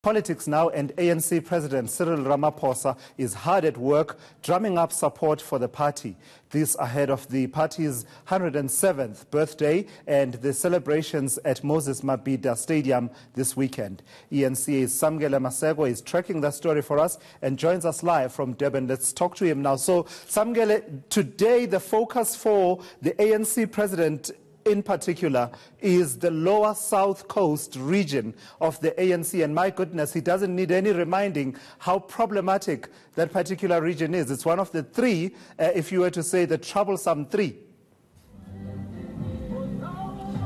Politics now, and ANC President Cyril Ramaphosa is hard at work drumming up support for the party. This ahead of the party's 107th birthday and the celebrations at Moses Mabhida Stadium this weekend. ENCA's Samgele Masego is tracking that story for us and joins us live from Durban. Let's talk to him now. So, Samgele, today the focus for the ANC president in particular is the lower South Coast region of the ANC, and my goodness, he doesn't need any reminding how problematic that particular region is. It's one of the three, if you were to say the troublesome three.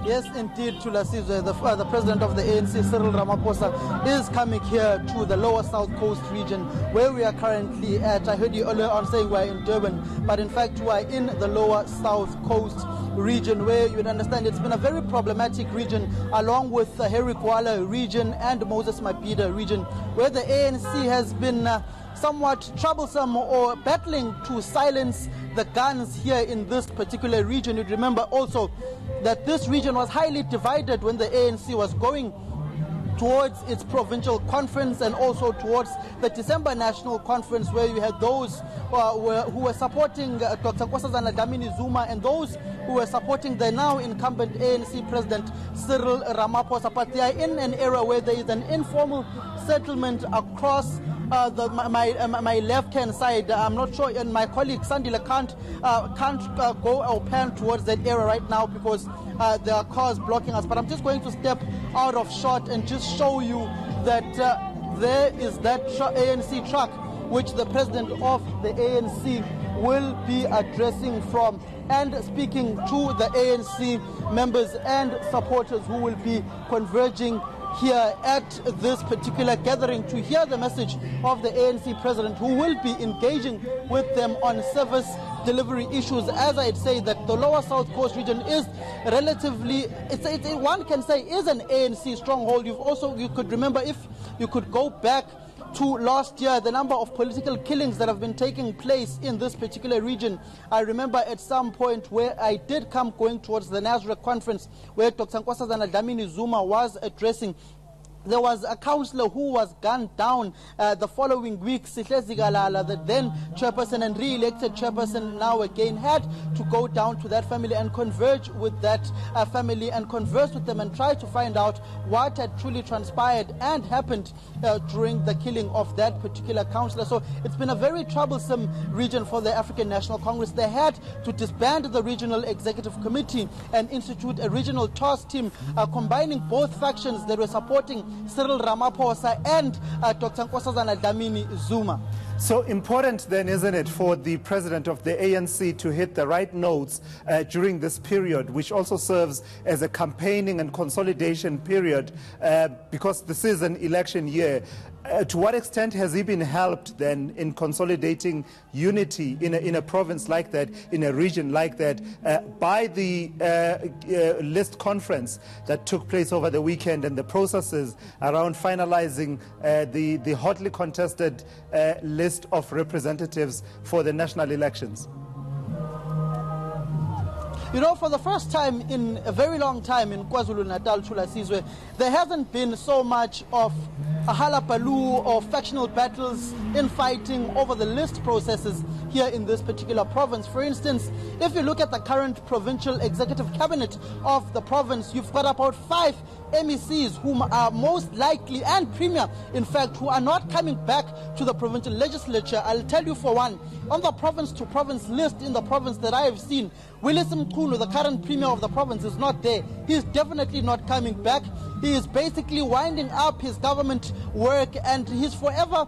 Yes, indeed, Thulasizwe, the president of the ANC, Cyril Ramaphosa, is coming here to the lower South Coast region where we are currently at. I heard you earlier on saying we're in Durban, but in fact we are in the lower South Coast region where you would understand it's been a very problematic region, along with the Harry Gwala region and Moses Mabhida region, where the ANC has been somewhat troublesome or battling to silence the guns here in this particular region. You'd remember also that this region was highly divided when the ANC was going towards its provincial conference and also towards the December National Conference, where you had those who were supporting Dr. Nkosazana Dlamini-Zuma and those who were supporting the now incumbent ANC President Cyril Ramaphosa. But they are in an era where there is an informal settlement across my left-hand side. I'm not sure, and my colleague Sandila can't go or pan towards that area right now because there are cars blocking us. But I'm just going to step out of shot and just show you that there is that ANC truck which the president of the ANC will be addressing from and speaking to the ANC members and supporters who will be converging here at this particular gathering to hear the message of the ANC president, who will be engaging with them on service delivery issues. As I'd say, that the lower South Coast region is relatively, one can say, is an ANC stronghold. You could remember, if you could go back to last year, the number of political killings that have been taking place in this particular region. I remember at some point where I did come going towards the Nasrec conference where Dr. Nkosazana Dlamini-Zuma was addressing. There was a councillor who was gunned down the following week. Sihlezi Galala, the then chairperson and re-elected chairperson now again, had to go down to that family and converge with that family and converse with them and try to find out what had truly transpired and happened during the killing of that particular councillor. So it's been a very troublesome region for the African National Congress. They had to disband the regional executive committee and institute a regional task team combining both factions that were supporting Cyril Ramaphosa and Dr. Nkosazana Dlamini-Zuma. So important then, isn't it, for the president of the ANC to hit the right notes during this period, which also serves as a campaigning and consolidation period because this is an election year. To what extent has he been helped then in consolidating unity in a province like that, in a region like that, by the list conference that took place over the weekend and the processes around finalizing the hotly contested list of representatives for the national elections? You know, for the first time in a very long time in KwaZulu-Natal, Thulasizwe, there hasn't been so much of a halapalu or factional battles, infighting over the list processes here in this particular province. For instance, if you look at the current provincial executive cabinet of the province, you've got about 5 MECs whom are most likely, and premier in fact, who are not coming back to the provincial legislature. I'll tell you for one, on the province to province list in the province that I have seen, Willis Mkhulu, the current premier of the province, is not there. He is definitely not coming back. He is basically winding up his government work, and he's forever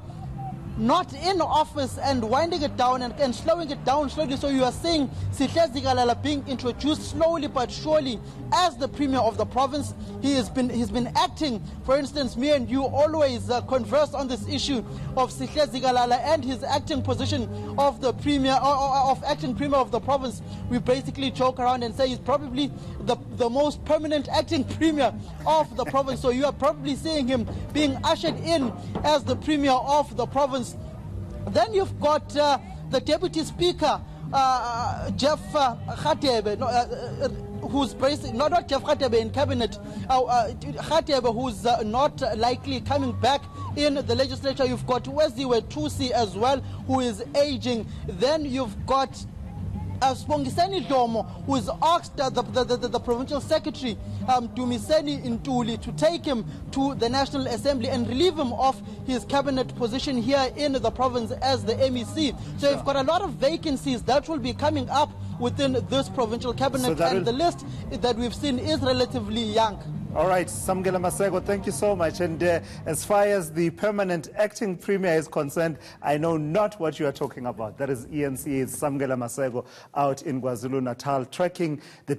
not in office and winding it down and slowing it down slowly. So you are seeing Sihlezi Galala being introduced slowly but surely as the premier of the province. He's been acting. For instance, me and you always converse on this issue of Sihlezi Galala and his acting position of the premier, of acting premier of the province. We basically joke around and say he's probably the most permanent acting premier of the province. So you are probably seeing him being ushered in as the premier of the province. Then you've got the deputy speaker, Jeff Khatebe, who's basically not Jeff Khatebe in cabinet, Khatebe, who's not likely coming back in the legislature. You've got Weziwe Thusi as well, who is aging. Then you've got Spongiseni Domo, who has asked the provincial secretary, Dumiseni Ntuli, to take him to the National Assembly and relieve him of his cabinet position here in the province as the MEC. So you've got a lot of vacancies that will be coming up within this provincial cabinet, and the list that we've seen is relatively young. All right, Samgela Masego, thank you so much. And as far as the permanent acting premier is concerned, I know not what you are talking about. That is ENC's Samgela Masego out in KwaZulu-Natal, tracking the